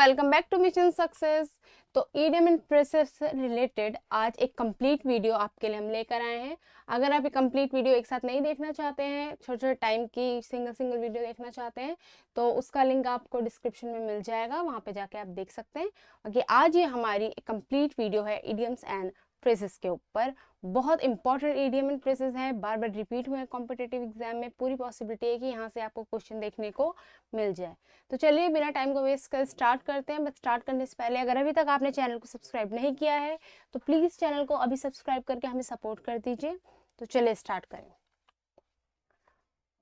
Welcome back to mission success. तो idiom and phrases से related आज एक कंप्लीट वीडियो आपके लिए हम लेकर आए हैं। अगर आप ये कंप्लीट वीडियो एक साथ नहीं देखना चाहते हैं, छोटे छोटे टाइम की सिंगल वीडियो देखना चाहते हैं, तो उसका लिंक आपको डिस्क्रिप्शन में मिल जाएगा, वहाँ पे जाके आप देख सकते हैं। ओके, आज ये हमारी कंप्लीट वीडियो है ईडियम्स एंड फ्रेजेस के ऊपर। बहुत इंपॉर्टेंट ईडियम एंड फ्रेजेस हैं, बार बार रिपीट हुए हैं कॉम्पिटेटिव एग्जाम में। पूरी पॉसिबिलिटी है कि यहाँ से आपको क्वेश्चन देखने को मिल जाए। तो चलिए बिना टाइम को वेस्ट कर स्टार्ट करते हैं। बट स्टार्ट करने से पहले अगर अभी तक आपने चैनल को सब्सक्राइब नहीं किया है तो प्लीज चैनल को अभी सब्सक्राइब करके हमें सपोर्ट कर दीजिए। तो चलिए स्टार्ट करें।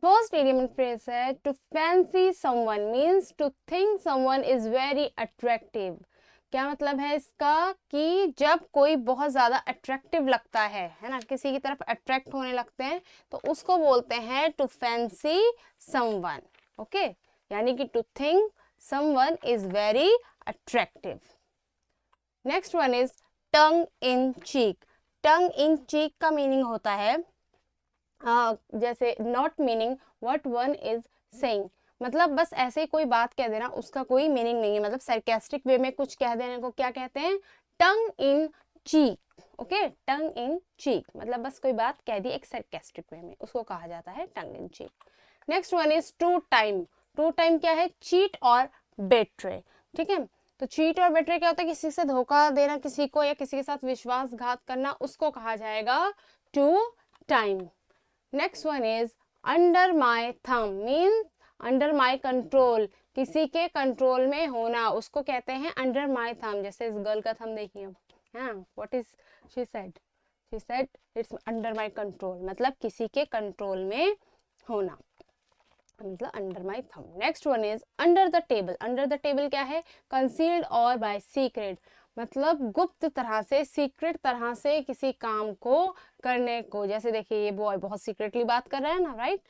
फर्स्ट इडियम एंड फ्रेज है to fancy someone means to think someone is very attractive. क्या मतलब है इसका कि जब कोई बहुत ज्यादा अट्रैक्टिव लगता है ना, किसी की तरफ अट्रैक्ट होने लगते हैं, तो उसको बोलते हैं टू फैंसी समवन। ओके, यानी कि to think someone is very attractive. Next one is tongue in cheek. Tongue in cheek का मीनिंग होता है जैसे not meaning what one is saying, मतलब बस ऐसे कोई बात कह देना, उसका कोई मीनिंग नहीं है, मतलब सरकास्टिक वे में कुछ कह देने को क्या कहते हैं? टंग in cheek. Okay, tongue in चीक मतलब बस कोई बात कह दी एक सरकास्टिक वे में, उसको कहा जाता है tongue in cheek. Next one is two time. Two time क्या है? चीट और बेट्रे। ठीक है, तो चीट और बेट्रे क्या होता है? किसी से धोखा देना किसी को, या किसी के साथ विश्वासघात करना, उसको कहा जाएगा two time. Next one is under my thumb means under my control, किसी के कंट्रोल में होना, उसको कहते हैं अंडर माई थंब। जैसे इस गर्ल का थंब देखिए, हाँ, what is she said? She said it's under my control, मतलब किसी के कंट्रोल में होना, मतलब under my thumb. Next one is under the table. Under the table क्या है? कंसील्ड और बाय सीक्रेट, मतलब गुप्त तरह से, सीक्रेट तरह से किसी काम को करने को। जैसे देखिए ये बॉय बहुत सीक्रेटली बात कर रहा है ना, राइट?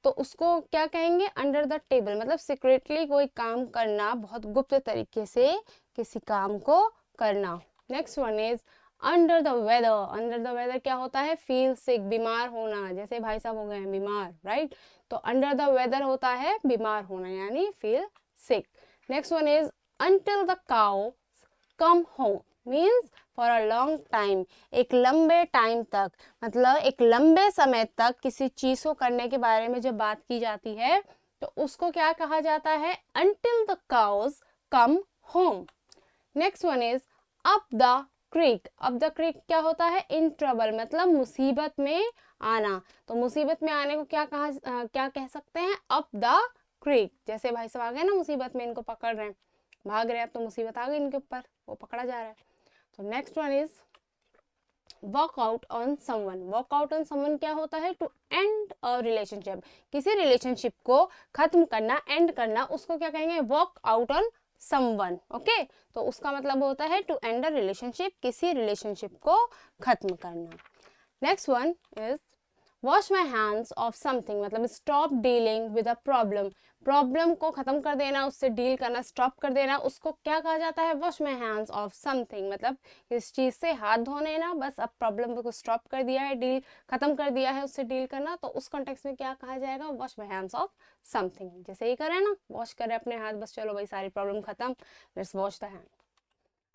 तो उसको क्या कहेंगे? अंडर द टेबल, मतलब सीक्रेटली कोई काम करना, बहुत गुप्त तरीके से किसी काम को करना। Next one is under the weather. Under the weather क्या होता है? फील सिक, बीमार होना। जैसे भाई साहब हो गए हैं बीमार, राइट? तो अंडर द वेदर होता है बीमार होना, यानी feel sick. Next one is until the cow come home means for a long time, एक लंबे टाइम तक, मतलब एक लंबे समय तक किसी चीज को करने के बारे में जब बात की जाती है तो उसको क्या कहा जाता है? Until the cows come home. Next one is up the creek. Up the creek क्या होता है? इन ट्रबल, मतलब मुसीबत में आना। तो मुसीबत में आने को क्या कह सकते हैं? Up the creek. जैसे भाई साहब आ गए ना मुसीबत में, इनको पकड़ रहे हैं, भाग रहे हैं, अब तो मुसीबत आ गई इनके ऊपर, वो पकड़ा जा रहा है। तो next one is walk out on someone. Walk out on someone क्या होता है? टू एंड अ रिलेशनशिप, किसी रिलेशनशिप को खत्म करना, एंड करना, उसको क्या कहेंगे? Walk out on someone. Okay, तो उसका मतलब होता है टू एंड अ रिलेशनशिप, किसी रिलेशनशिप को खत्म करना। Next one is wash my hands off something, मतलब stop dealing with a problem. Problem को खत्म कर देना, उससे डील करना स्टॉप कर देना, उसको क्या कहा जाता है? Wash my hands off something, मतलब इस चीज से हाथ धोने ना, बस अब प्रॉब्लम को स्टॉप कर दिया है, डील खत्म कर दिया है, उससे डील करना, तो उस कॉन्टेक्स्ट में क्या कहा जाएगा? Wash my hands off something. जैसे ये करें ना, वॉश करें अपने हाथ, बस चलो भाई सारी प्रॉब्लम खत्म, let's wash the hand.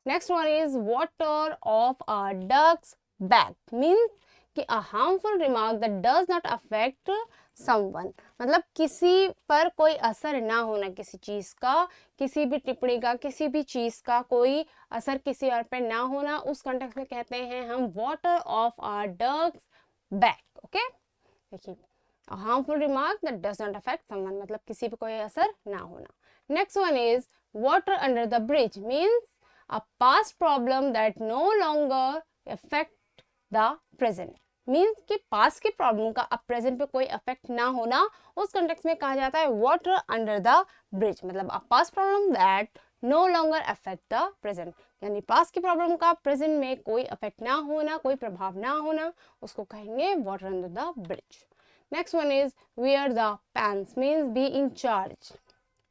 Next one is water off a duck's back means कि a harmful remark that does not affect someone, मतलब किसी पर कोई असर ना होना, किसी चीज का, किसी भी टिप्पणी का, किसी भी चीज का कोई असर किसी और पे ना होना, उस कॉन्टेक्स्ट में कहते हैं हम water off our duck's back. Okay, देखिए a harmful remark that does not affect someone, मतलब किसी पे कोई असर ना होना। Next one is water under the bridge means a past problem that no longer affect the present, means कि पास की प्रॉब्लम का अब प्रेजेंट पे कोई इफेक्ट ना होना, उस कॉन्टेक्स्ट में कहा जाता है वाटर अंडर द ब्रिज, मतलब a past problem that no longer affect the present, यानी पास की प्रॉब्लम का प्रेजेंट में कोई इफेक्ट ना होना, कोई प्रभाव ना होना, उसको कहेंगे water under the bridge. Next one is wear the pants means be in charge.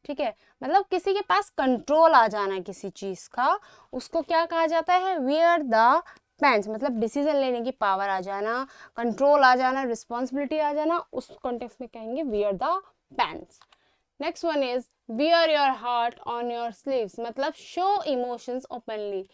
ठीक है, मतलब किसी के पास कंट्रोल आ जाना किसी चीज का, उसको क्या कहा जाता है? वेयर द पैंट्स, मतलब डिसीजन लेने की पावर आ जाना, कंट्रोल आ जाना, रिस्पॉन्सिबिलिटी आ जाना, उस कॉन्टेक्स्ट में कहेंगे wear the pants. Next one is wear your heart on your sleeves मतलब शो इमोशंस ओपनली,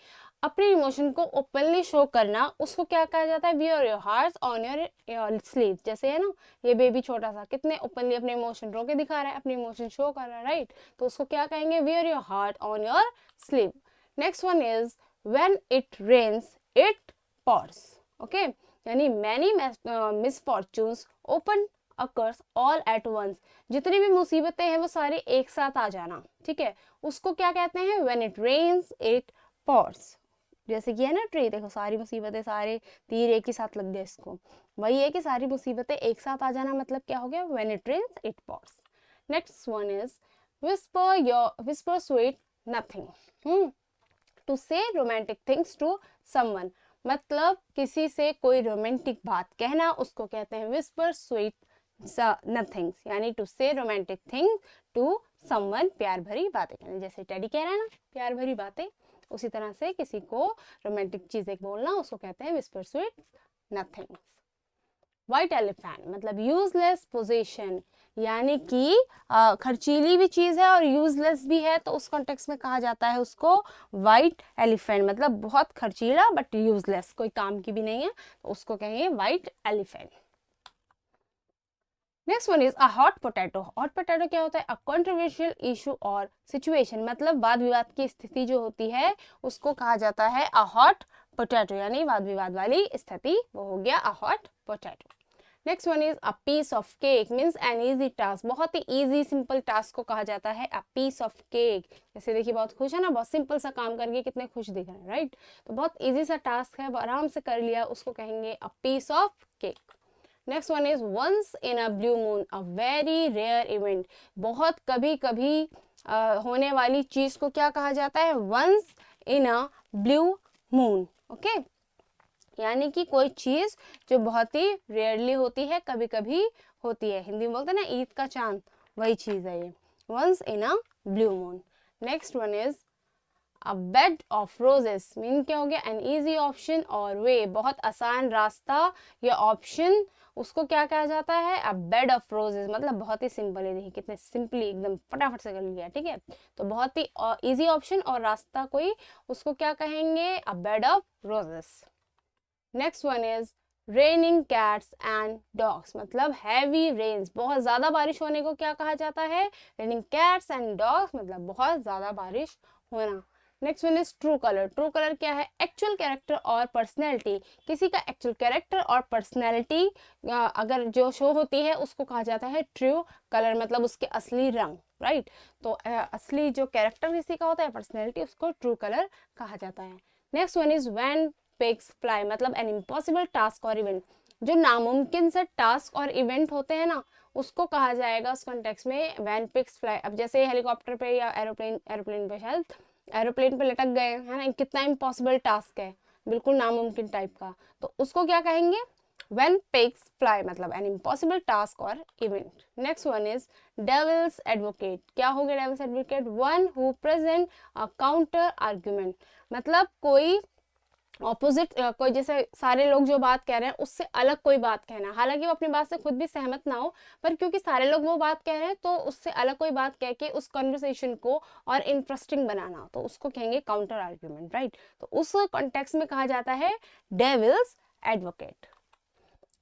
अपने इमोशन को ओपनली शो करना, उसको क्या कहा जाता है, wear your heart on your sleeve. जैसे है ना, ये बेबी छोटा सा कितने ओपनली अपने इमोशन रो के दिखा रहा है, अपने इमोशन शो कर रहा है, राइट। तो उसको क्या कहेंगे, wear your heart on your sleeve. Next one is when it rains it pours. Okay, यानी many misfortunes open occurs all at once, जितनी भी मुसीबतें हैं वो सारी एक साथ आ जाना, ठीक है, उसको क्या कहते हैं, when it rains it pours. जैसे कि है ना ट्री, देखो सारी मुसीबतें, सारे तीर एक ही साथ लग गए इसको, वही है कि सारी मुसीबतें एक साथ आ जाना, मतलब क्या हो गया, when it rains it pours. Next one is whisper sweet nothing, to say romantic things to someone, मतलब किसी से कोई रोमांटिक बात कहना, उसको कहते हैं विस्पर स्वीट नथिंग्स, यानी to say romantic thing to someone, प्यार भरी बातें कहना। जैसे टेडी कह रहा है ना प्यार भरी बातें, उसी तरह से किसी को रोमांटिक चीजें बोलना, उसको कहते हैं whisper sweet nothings. White elephant मतलब यूजलेस पोजीशन, यानी कि खर्चीली भी चीज है और यूजलेस भी है, तो उस कॉन्टेक्स्ट में कहा जाता है उसको व्हाइट एलिफेंट, मतलब बहुत खर्चीला बट यूजलेस, कोई काम की भी नहीं है, तो उसको कहेंगे white elephant. Next one is a hot potato. Hot potato क्या होता है, अ कंट्रोवर्शियल इशू और सिचुएशन, मतलब वाद विवाद की स्थिति जो होती है उसको कहा जाता है अ हॉट पोटैटो, यानी वाद विवाद वाली स्थिति, वो हो गया a hot potato. Next one is a piece of cake, means an easy task, बहुत ही ईजी सिंपल टास्क को कहा जाता है अ पीस ऑफ केक। जैसे देखिए बहुत खुश है ना, बहुत सिंपल सा काम करके कितने खुश दिख रहे हैं, राइट। तो बहुत ईजी सा टास्क है, वो आराम से कर लिया, उसको कहेंगे a piece of cake. Next one is once in a blue moon, a very rare event, बहुत कभी कभी होने वाली चीज को क्या कहा जाता है, once in a blue moon. Okay, यानी कि कोई चीज जो बहुत ही रेयरली होती है, कभी कभी होती है, हिंदी में बोलते हैं ना ईद का चांद, वही चीज है ये, once in a blue moon. Next one is a bed of roses, mean क्या हो गया, एन ईजी ऑप्शन और वे, बहुत आसान रास्ता या ऑप्शन, उसको क्या कहा जाता है, अ बेड ऑफ रोजेस, मतलब बहुत ही सिंपल है, देखिए कितने सिंपली एकदम फटाफट से कर लिया, ठीक है। तो बहुत ही इजी ऑप्शन और रास्ता कोई, उसको क्या कहेंगे, a bed of roses. Next one is raining cats and dogs, मतलब हैवी रेन्स, बहुत ज्यादा बारिश होने को क्या कहा जाता है, रेनिंग कैट्स एंड डॉग्स, मतलब बहुत ज्यादा बारिश होना। Next one is true colour. True colour क्या है, एक्चुअल कैरेक्टर और पर्सनैलिटी, किसी का एक्चुअल कैरेक्टर और पर्सनैलिटी अगर जो शो होती है उसको कहा जाता है ट्रू कलर, मतलब उसके असली रंग, राइट। तो असली जो कैरेक्टर किसी का होता है, पर्सनैलिटी, उसको ट्रू कलर कहा जाता है। Next one is when pigs fly, मतलब एन इम्पॉसिबल टास्क और इवेंट, जो नामुमकिन से टास्क और इवेंट होते हैं ना, उसको कहा जाएगा उस कॉन्टेक्स्ट में व्हेन पिग्स फ्लाई। अब जैसे हेलीकॉप्टर पे या एरोप्लेन पे, शायद एरोप्लेन पे लटक गए है ना, कितना इम्पॉसिबल टास्क है, बिल्कुल नामुमकिन टाइप का, तो उसको क्या कहेंगे, व्हेन पिग्स फ्लाई, मतलब एन इम्पॉसिबल टास्क और event. Next one is devil's advocate. क्या हो गया devil's advocate, one who present a counter argument, मतलब कोई ऑपोजिट, कोई जैसे सारे लोग जो बात कह रहे हैं उससे अलग कोई बात कहना, हालांकि वो अपनी बात से खुद भी सहमत ना हो, पर क्योंकि सारे लोग वो बात कह रहे हैं तो उससे अलग कोई बात कह के उस कॉन्वर्सेशन को और इंटरेस्टिंग बनाना, तो उसको कहेंगे काउंटर आर्ग्यूमेंट, राइट। तो उस कॉन्टेक्स्ट में कहा जाता है devil's advocate.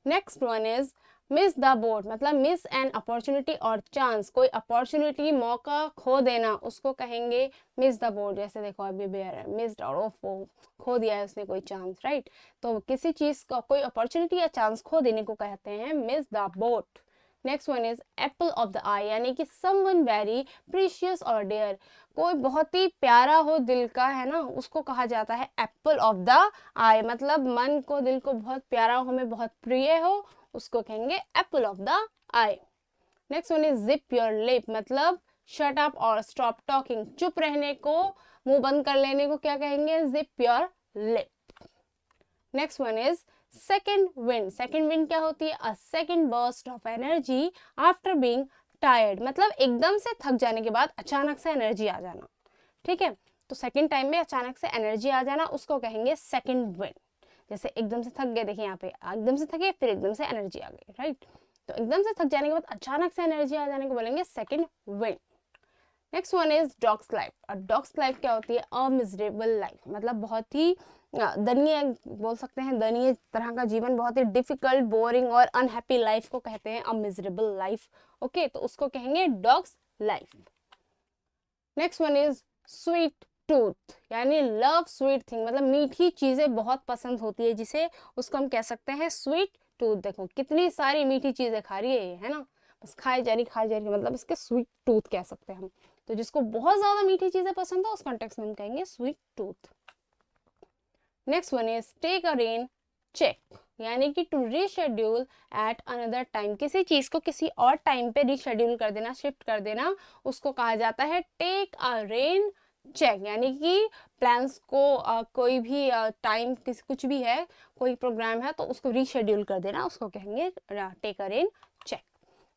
Next one is miss the boat, मतलब मिस एन अपॉर्चुनिटी और चांस, कोई अपॉर्चुनिटी मौका खो देना, उसको कहेंगे मिस द बोट। जैसे देखो अभी बेयर है, मिस्ड और ऑफ, खो दिया है उसने कोई चांस, राइट। तो किसी चीज का कोई अपॉर्चुनिटी या चांस खो देने को कहते हैं miss the boat. Next one is apple of the eye, यानी कि समवन वेरी प्रीशियस और डेयर, कोई बहुत ही प्यारा हो दिल का, है ना, उसको कहा जाता है एप्पल ऑफ द आई, मतलब मन को दिल को बहुत प्यारा हो, हमें बहुत प्रिय हो, उसको कहेंगे Apple of the I. Next one is zip your lip, मतलब शट अप और स्टॉप टॉकिंग, चुप रहने को, मुंह बंद कर लेने को क्या कहेंगे, zip your lip. Next one is second wind. Second wind क्या होती है, a second burst of energy after being tired, मतलब एकदम से थक जाने के बाद अचानक से एनर्जी आ जाना, ठीक है। तो सेकेंड टाइम में अचानक से एनर्जी आ जाना, उसको कहेंगे सेकेंड विंड। जैसे एकदम से थक गए, देखिए यहाँ पे एकदम से थके फिर एकदम से एनर्जी आ गई, राइट। तो एकदम से थक जाने के बाद अचानक से एनर्जी आ जाने को बोलेंगे second wind. Next one is dogs life. और डॉग्स लाइफ क्या होती है? अ मिजरेबल लाइफ, मतलब बहुत ही दयनीय बोल सकते हैं, दयनीय तरह का जीवन, बहुत ही डिफिकल्ट, बोरिंग और अनहैप्पी लाइफ को कहते हैं अ मिजरेबल लाइफ। ओके, तो उसको कहेंगे dogs life. Next one is sweet tooth, यानी लव स्वीट थिंग, मतलब मीठी चीजें बहुत पसंद होती है जिसे, उसको हम कह सकते हैं स्वीट टूथ। देखो कितनी सारी मीठी चीजें खा रही है ये, है ना, बस खाई जा रही, मतलब इसके स्वीट टूथ कह सकते हैं हम। तो जिसको बहुत ज्यादा मीठी चीजें पसंद हो उस कॉन्टेक्स्ट में हम कहेंगे sweet tooth. Next one is take a rain check, यानी कि to reschedule at another time, किसी चीज को किसी और टाइम पे रीशेड्यूल कर देना, शिफ्ट कर देना, उसको कहा जाता है टेक अ रेन चेक। यानी कि प्लान्स को कोई भी टाइम किसी कुछ भी है, कोई प्रोग्राम है तो उसको रीशेड्यूल कर देना, उसको कहेंगे take a rain check.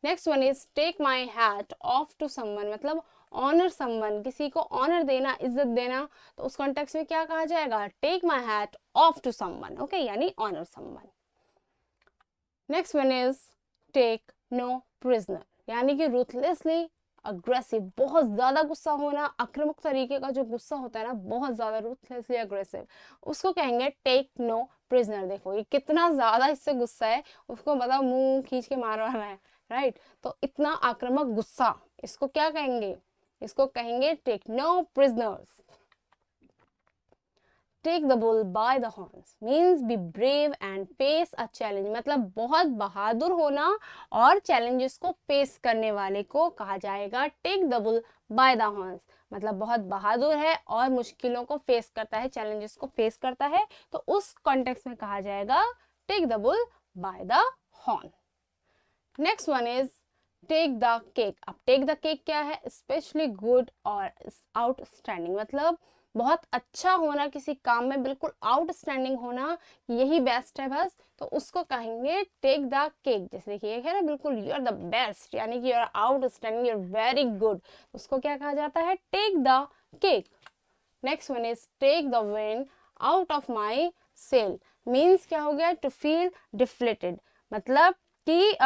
Next one is take my hat off to someone, मतलब ऑनर समवन, किसी को ऑनर देना, इज्जत देना, तो उस कॉन्टेक्स्ट में क्या कहा जाएगा? Take my hat off to someone. Okay, यानी honour someone. Next one is take no prisoner, यानी कि रूथलेसली अग्रेसिव, बहुत ज्यादा गुस्सा होना, आक्रामक तरीके का जो गुस्सा होता है ना, बहुत ज्यादा रूथलेसली अग्रेसिव, उसको कहेंगे टेक नो प्रिजनर। देखो ये कितना ज्यादा इससे गुस्सा है, उसको बताओ मुंह खींच के मार रहा है, राइट? तो इतना आक्रामक गुस्सा, इसको क्या कहेंगे? इसको कहेंगे take no prisoners. Take the bull by the horns means be brave and face a challenge, मतलब बहुत बहादुर होना और चैलेंजेस को फेस करने वाले को कहा जाएगा take the bull by the horns, मतलब बहुत बहादुर है और मुश्किलों को फेस करता है, चैलेंजेस को फेस करता है, तो उस कॉन्टेक्स्ट में कहा जाएगा take the bull by the horn. Next one is take the cake. अब टेक द केक क्या है? स्पेशली गुड और आउटस्टैंडिंग, मतलब बहुत अच्छा होना किसी काम में, बिल्कुल आउटस्टैंडिंग होना, यही बेस्ट है बस, तो उसको कहेंगे टेक द केक। जैसे देखिए है ना, बिल्कुल यू आर द बेस्ट, यानी कि you are outstanding, you are very good, उसको क्या कहा जाता है? Take the cake. Next one is take the wind out of my sail, means क्या हो गया? टू फील डिफ्लेटेड, मतलब कि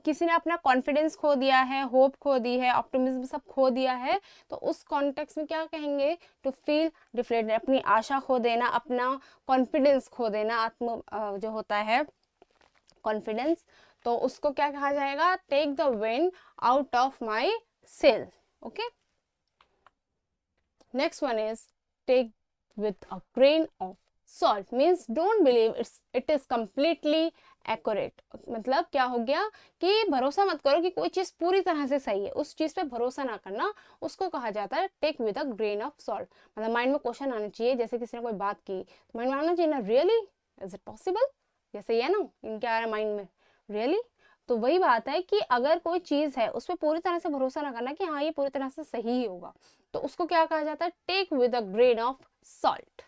किसी ने अपना कॉन्फिडेंस खो दिया है, होप खो दी है, ऑप्टिमिज्म सब खो दिया है, तो उस कॉन्टेक्स्ट में क्या कहेंगे? टू फील डिफ्लेटेड, अपनी आशा खो देना, अपना कॉन्फिडेंस खो देना, आत्म जो होता है कॉन्फिडेंस, तो उसको क्या कहा जाएगा? Take the wind out of my sail. Okay, next one is take with a grain of salt, means don't believe it is completely accurate, मतलब क्या हो गया कि भरोसा मत करो कि कोई चीज पूरी तरह से सही है, उस चीज पे भरोसा ना करना, उसको कहा जाता है take with a grain of salt. मतलब माइंड में क्वेश्चन आना चाहिए, जैसे किसी ने कोई बात की तो माइंड में आना चाहिए ना, रियली इज इट पॉसिबल, जैसे ये ना इनके आ रहा है माइंड में, रियली। तो वही बात है कि अगर कोई चीज है उस पर पूरी तरह से भरोसा ना करना कि हाँ ये पूरी तरह से सही ही होगा, तो उसको क्या कहा जाता है? Take with a grain of salt.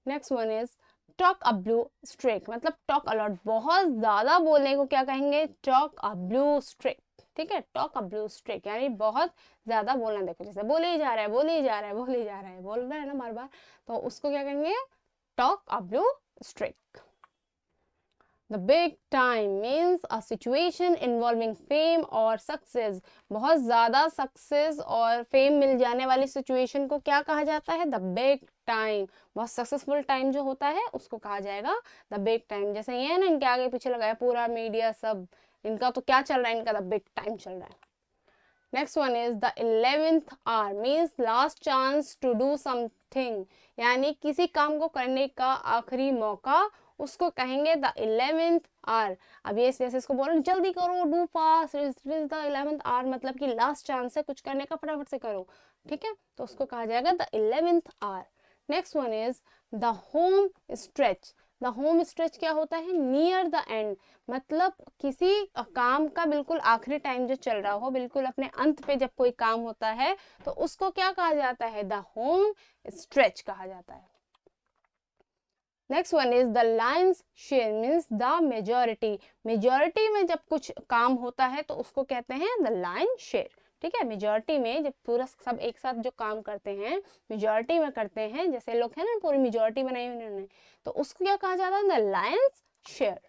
Next one is talk a blue streak, मतलब टॉक अलॉट, बहुत ज्यादा बोलने को क्या कहेंगे? Talk a blue streak. ठीक है, टॉक अ ब्लू स्ट्रेक यानी बहुत ज्यादा बोलना। देखो जैसे बोले ही जा रहा है, बोले ही जा रहा है, बोले ही जा रहा है, बोल रहा है ना बार बार, तो उसको क्या कहेंगे? Talk a blue streak. The big time means a situation involving fame or success, बहुत ज़्यादा सक्सेस और फेम मिल जाने वाली सिचुएशन को क्या कहा जाता है? द बिग टाइम, बहुत सक्सेसफुल टाइम जो होता है उसको कहा जाएगा द बिग टाइम। जैसे ये है ना, इनके आगे पीछे लगाया पूरा मीडिया सब, इनका तो क्या चल रहा है? इनका द बिग टाइम चल रहा है। Next one is the 11th hour means last chance to do something, यानी किसी काम को करने का आखिरी मौका, उसको कहेंगे द 11th आवर। अब ये जैसे इसको बोल रहे हैं जल्दी करो, do fast, the 11th our, मतलब कि लास्ट चांस है कुछ करने का, फटाफट से करो, ठीक है, तो उसको कहा जाएगा the 11th hour. Next one is the home stretch. The home stretch क्या होता है? नियर द एंड, मतलब किसी काम का बिल्कुल आखिरी टाइम जो चल रहा हो, बिल्कुल अपने अंत पे जब कोई काम होता है तो उसको क्या कहा जाता है? द होम स्ट्रेच कहा जाता है। Next one is the Lions share means the majority, majority में जब कुछ काम होता है तो उसको कहते हैं द लायंस शेयर। ठीक है, मेजॉरिटी में जब पूरा सब एक साथ जो काम करते हैं, मेजॉरिटी में करते हैं, जैसे लोग हैं ना पूरी मेजॉरिटी बनाई उन्होंने, तो उसको क्या कहा जाता है? The Lions share.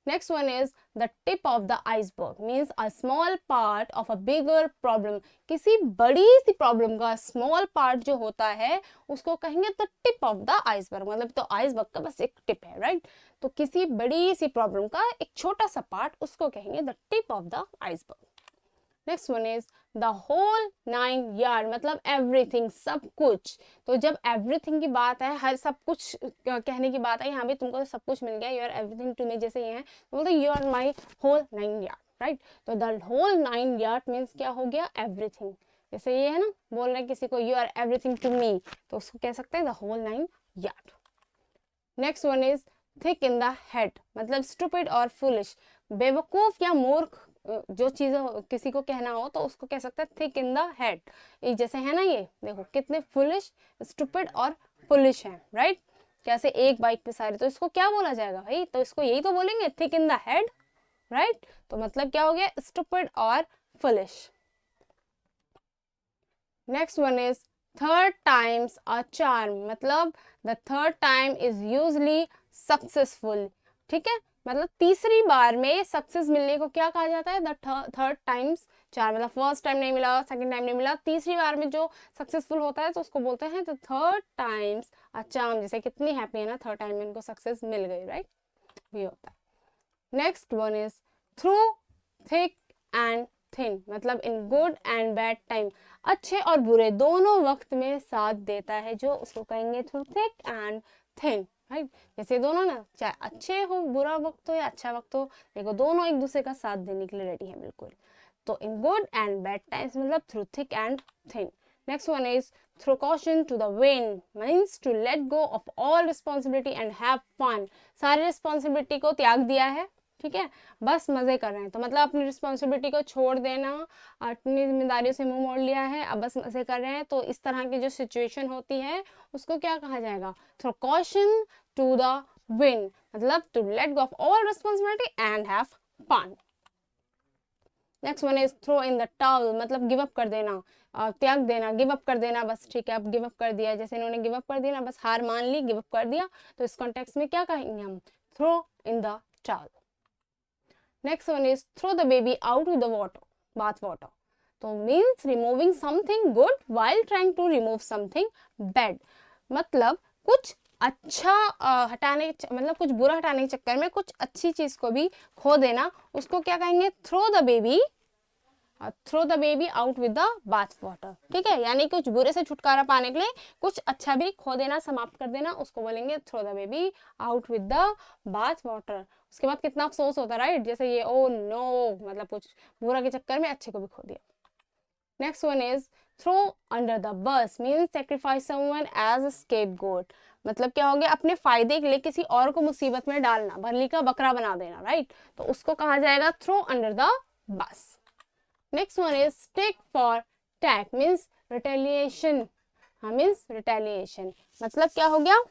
Next one is the tip of the iceberg, means a small part of a bigger problem. किसी बड़ी सी प्रॉब्लम का स्मॉल पार्ट जो होता है उसको कहेंगे the tip of the iceberg, मतलब तो आइसबर्ग का बस एक टिप है, राइट। तो किसी बड़ी सी प्रॉब्लम का एक छोटा सा पार्ट, उसको कहेंगे the tip of the iceberg. Next one is the whole 9 yard, मतलब एवरीथिंग, सब कुछ। तो जब एवरीथिंग की बात है, हर सब कुछ कहने की बात है, यहाँ भी तुमको सब कुछ मिल गया, you are everything to me, जैसे ये है तो बोलते you are my whole 9 yard, right. तो द होल 9 यार्ड मीन्स क्या हो गया, एवरीथिंग। जैसे ये है ना, बोल रहे किसी को you are everything to me, तो उसको कह सकते हैं the whole 9 yard. Next one is thick in the head, मतलब स्टूपिड और फुलिश, बेवकूफ या मूर्ख, जो चीज किसी को कहना हो तो उसको कह सकते हैं थिक इन द हेड। जैसे है ना, ये देखो कितने फुलिश, स्टूपिड और फुलिश हैं, राइट। कैसे एक बाइक पे सारे, तो इसको क्या बोला जाएगा भाई, तो इसको यही तो बोलेंगे thick in the head, right. तो मतलब क्या हो गया, स्टूपिड और foolish. Next one is third times a charm, मतलब the third time is usually successful, ठीक है। मतलब तीसरी बार में सक्सेस मिलने को क्या कहा जाता है, द थर्ड टाइम्स चार्म, मतलब फर्स्ट टाइम नहीं मिला, सेकंड टाइम नहीं मिला, तीसरी बार में जो सक्सेसफुल होता है तो उसको बोलते हैं the third times a charm. जैसे कितनी हैप्पी है ना, थर्ड टाइम में इनको सक्सेस मिल गई, राइट, ये होता है। Next one is through thick and thin, मतलब in good and bad time, अच्छे और बुरे दोनों वक्त में साथ देता है, जो उसको कहेंगे through thick and thin, right. जैसे दोनों ना, चाहे अच्छे हो, बुरा वक्त हो या अच्छा वक्त हो, देखो दोनों एक दूसरे का साथ देने के लिए रेडी है, बिल्कुल। तो in good and bad times मतलब through thick and thin. Next one is throw caution to the wind, means to let go of all responsibility and have fun, सारी रिस्पॉन्सिबिलिटी को त्याग दिया है, ठीक है, बस मजे कर रहे हैं। तो मतलब अपनी रिस्पॉन्सिबिलिटी को छोड़ देना, अपनी जिम्मेदारियों से मुंह मोड़ लिया है, अब बस मजे कर रहे हैं। तो इस तरह की जो सिचुएशन होती है उसको क्या कहा जाएगा, throw caution to the wind, मतलब to let go of all responsibility and have fun. Next one is throw in the towel, मतलब गिव अप कर देना, त्याग देना, गिव अप कर देना, बस ठीक है अब गिव अप कर दिया, जैसे इन्होंने गिव अप कर दिया ना, बस हार मान ली, गिव अप कर दिया। तो इस कॉन्टेक्स्ट में क्या कहेंगे हम, throw in the towel. Next one is throw the baby out with the water, bath water. तो means removing something good while trying to remove something bad. मतलब कुछ अच्छा हटाने, मतलब कुछ बुरा हटाने के चक्कर में कुछ अच्छी चीज को भी खो देना, उसको क्या कहेंगे, throw the baby out with the bath water, ठीक है। यानी कुछ बुरे से छुटकारा पाने के लिए कुछ अच्छा भी खो देना, समाप्त कर देना, उसको बोलेंगे throw the baby out with the bath water. उसके बाद कितना अफसोस होता है, राइट, जैसे ये ओ नो, मतलब कुछ बुरा के चक्कर में अच्छे को भी खो दिया। Next one is throw under the bus, means sacrifice someone as a scapegoat, मतलब क्या हो गया, अपने फायदे के लिए किसी और को मुसीबत में डालना, बलि का बकरा बना देना, राइट। तो उसको कहा जाएगा throw under the bus. Next one is tit for tat, means retaliation, हाँ मीन्स रिटेलिएशन, मतलब क्या हो गया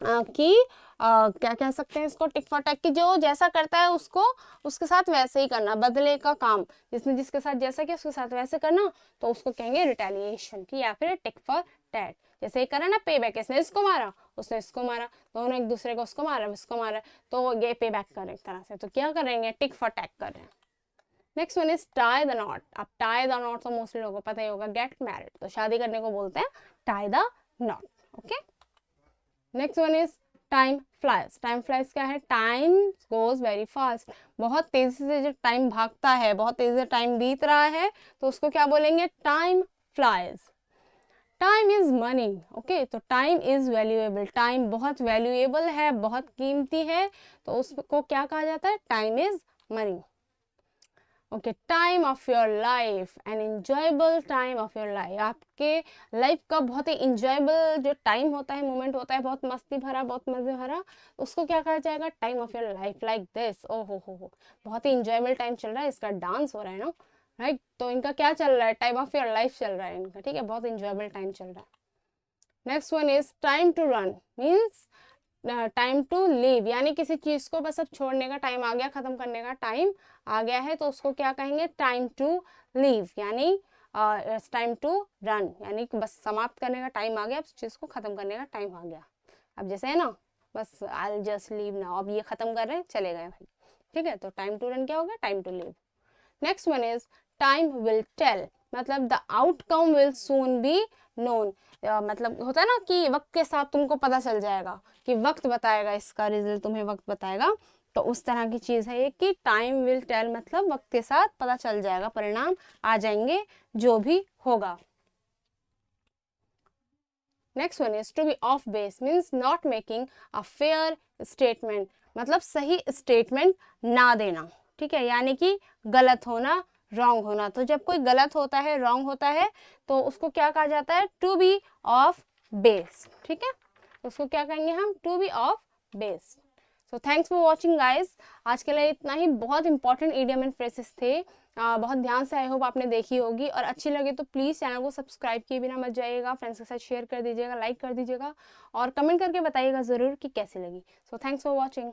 कि क्या कह सकते हैं इसको, टिक फॉर टैक, की जो जैसा करता है उसको उसके साथ वैसे ही करना, बदले का काम, जिसने जिसके साथ जैसा किया उसके साथ वैसे करना, तो उसको कहेंगे रिटेलिएशन की, या फिर टिक फॉर टैक। जैसे ये करा ना पे बैक, इसने इसको मारा उसने इसको मारा, दोनों एक दूसरे को उसको मारा इसको मारा, तो ये पे बैक करें एक तरह से, तो क्या करेंगे, टिक फॉर टैक कर रहे हैं। Next one is tie the not, अब टाई द नॉट तो मोस्टली लोगों को पता ही होगा, गेट मैरिड, तो शादी करने को बोलते हैं tie the not, okay. Next one is time flies, time flies क्या है, टाइम गोज वेरी फास्ट, बहुत तेजी से जो टाइम भागता है, बहुत तेजी से टाइम बीत रहा है, तो उसको क्या बोलेंगे, time flies. Time is money, okay, तो टाइम इज वैल्यूएबल, टाइम बहुत वैल्यूएबल है, बहुत कीमती है, तो उसको क्या कहा जाता है, time is money, okay. Time of your life, an enjoyable time of your life, आपके लाइफ का बहुत ही इंजॉयबल जो टाइम होता है, मोमेंट होता है, बहुत मस्ती भरा, बहुत मजे भरा, उसको क्या कहा जाएगा, time of your life, like this, ओ हो, बहुत ही इंजॉयबल टाइम चल रहा है, इसका डांस हो रहा है ना, राइट। तो इनका क्या चल रहा है, टाइम ऑफ योर लाइफ चल रहा है इनका, ठीक है, बहुत इंजॉयबल टाइम चल रहा है। Next one is time to run, means time to leave, यानी किसी चीज को बस अब छोड़ने का टाइम आ गया, खत्म करने का टाइम आ गया है, तो उसको क्या कहेंगे, टाइम टू लीव, यानी टाइम टू रन, यानी बस समाप्त करने का टाइम आ गया, उस चीज को खत्म करने का टाइम आ गया। अब जैसे है ना, बस आई जस्ट लीव नाउ, अब ये खत्म कर रहे हैं, चले गए भाई। ठीक है, तो टाइम टू रन क्या हो गया, time to live. Next one is time will tell, मतलब the outcome will soon be known. मतलब होता है ना कि वक्त के साथ तुमको पता चल जाएगा, कि वक्त बताएगा इसका रिजल्ट, तुम्हें वक्त बताएगा। तो उस तरह की चीज है ये कि टाइम विल टेल, मतलब वक्त के साथ पता चल जाएगा, परिणाम आ जाएंगे जो भी होगा। Next one is to be off base means not making a fair statement, मतलब सही स्टेटमेंट ना देना, ठीक है, यानी कि गलत होना, रॉन्ग होना। तो जब कोई गलत होता है, रॉन्ग होता है, तो उसको क्या कहा जाता है, टू बी ऑफ बेस, ठीक है, उसको क्या कहेंगे हम, to be off base. So thanks for watching guys, आज के लिए इतना ही। बहुत इंपॉर्टेंट इडियम एंड फ्रेजेस थे, बहुत ध्यान से आई होप आपने देखी होगी, और अच्छी लगे तो प्लीज़ चैनल को सब्सक्राइब किए बिना मत जाइएगा, फ्रेंड्स के साथ शेयर कर दीजिएगा, लाइक कर दीजिएगा, और कमेंट करके बताइएगा ज़रूर कि कैसी लगी। सो थैंक्स फॉर वॉचिंग।